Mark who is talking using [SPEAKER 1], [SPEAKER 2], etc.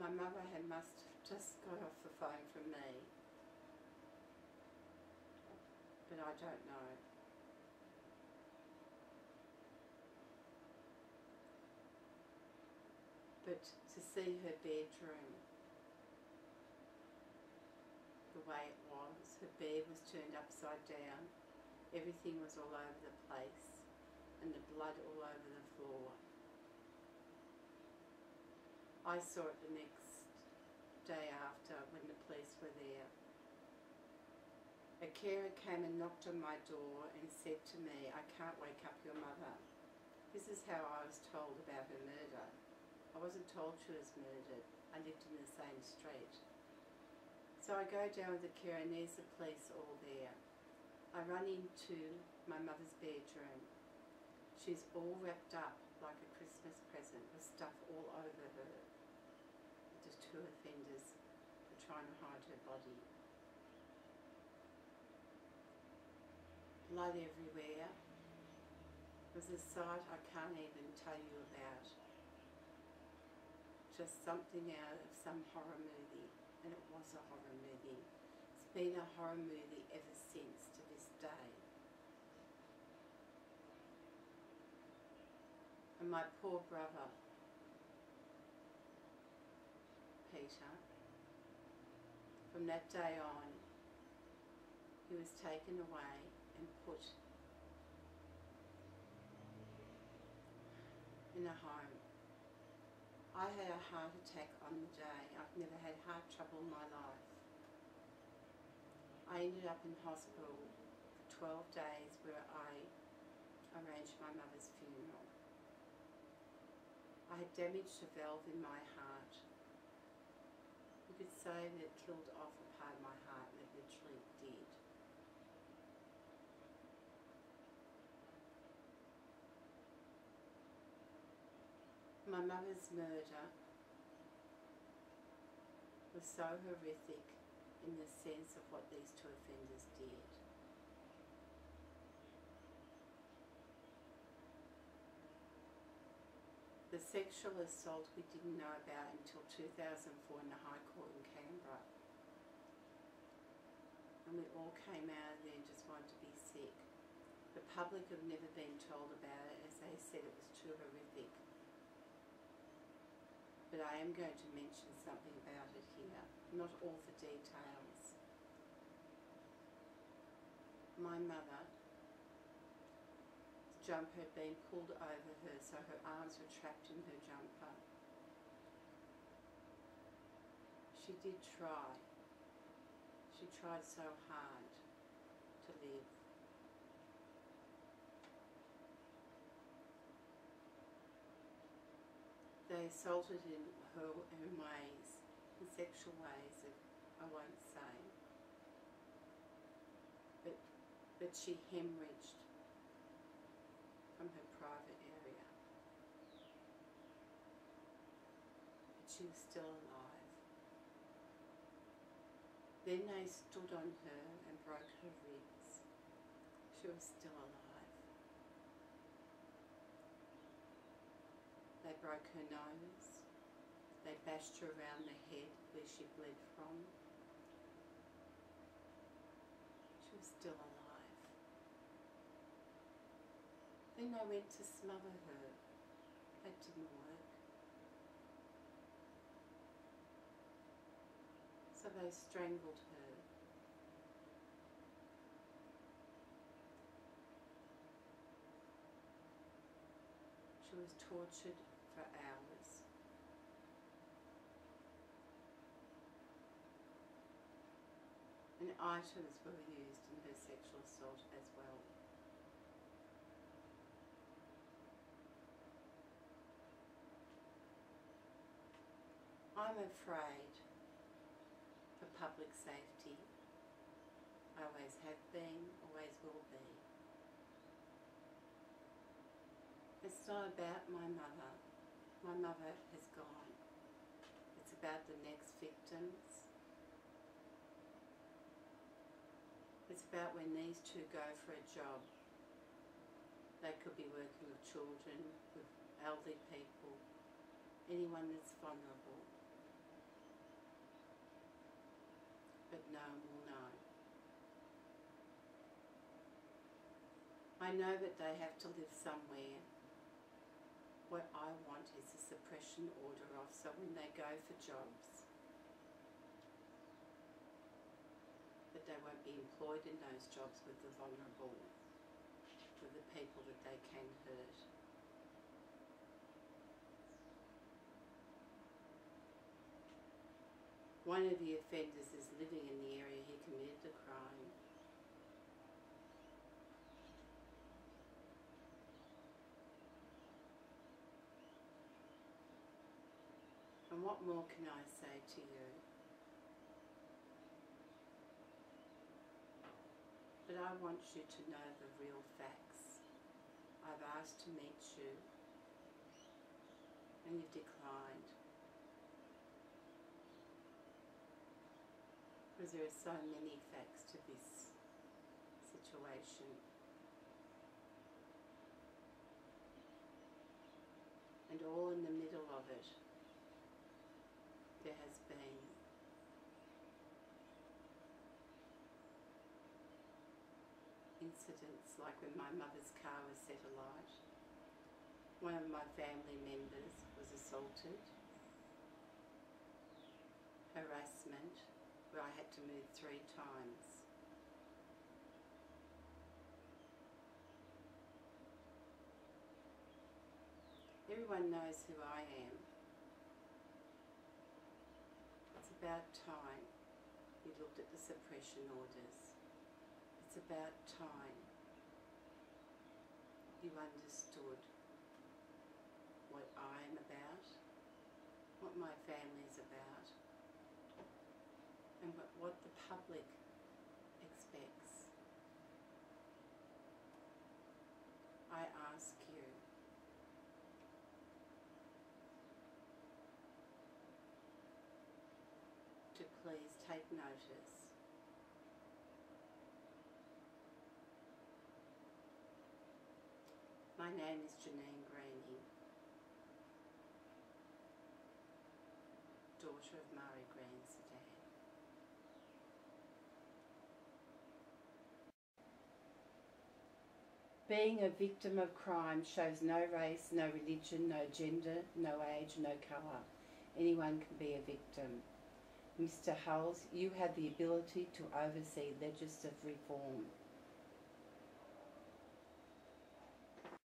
[SPEAKER 1] My mother must have just got off the phone from me, but I don't know. But to see her bedroom the way it was, her bed was turned upside down, everything was all over the place, and the blood all over the floor. I saw it the next day after when the police were there. A carer came and knocked on my door and said to me, "I can't wake up your mother." This is how I was told about her murder. I wasn't told she was murdered. I lived in the same street. So I go down with the carer and there's the police all there. I run into my mother's bedroom. She's all wrapped up like a Christmas present with stuff all over her. The two offenders were trying to hide her body. Blood everywhere. It was a sight I can't even tell you about. Just something out of some horror movie, and it was a horror movie. It's been a horror movie ever since to this day. And my poor brother, Peter, from that day on, he was taken away and put in a home. I had a heart attack on the day. I've never had heart trouble in my life. I ended up in hospital for 12 days where I arranged my mother's funeral. I had damaged a valve in my heart. You could say that it killed off a part of my heart, and it literally did. My mother's murder was so horrific in the sense of what these two offenders did. The sexual assault we didn't know about until 2004 in the High Court in Canberra. And we all came out of there and just wanted to be sick. The public have never been told about it, as they said it was too horrific. But I am going to mention something about it here, not all the details. My mother's jumper had been pulled over her, so her arms were trapped in her jumper. She did try. She tried so hard to live. They assaulted her in ways, in sexual ways that I won't say. But she hemorrhaged from her private area. But she was still alive. Then they stood on her and broke her ribs. She was still alive. They broke her nose. They bashed her around the head where she bled from. She was still alive. Then they went to smother her. That didn't work. So they strangled her. She was tortured for hours. And items were used in her sexual assault as well. I'm afraid for public safety. I always have been, always will be. It's not about my mother. My mother has gone. It's about the next victims. It's about when these two go for a job. They could be working with children, with elderly people, anyone that's vulnerable. I know that they have to live somewhere. What I want is a suppression order off, so when they go for jobs, that they won't be employed in those jobs with the vulnerable, with the people that they can hurt. One of the offenders is living in the area he committed the crime. And what more can I say to you? But I want you to know the real facts. I've asked to meet you, and you've declined. Because there are so many facts to this situation. And all in the middle of it, there has been incidents like when my mother's car was set alight. One of my family members was assaulted. Harassment, where I had to move 3 times. Everyone knows who I am. It's about time you looked at the suppression orders. It's about time you understood what I'm about, what my family's about, and what the public expects. I ask you to please take notice. My name is Janine Greening, daughter of Murray Green Sedan. Being a victim of crime shows no race, no religion, no gender, no age, no colour. Anyone can be a victim. Mr. Hulls, you have the ability to oversee legislative reform.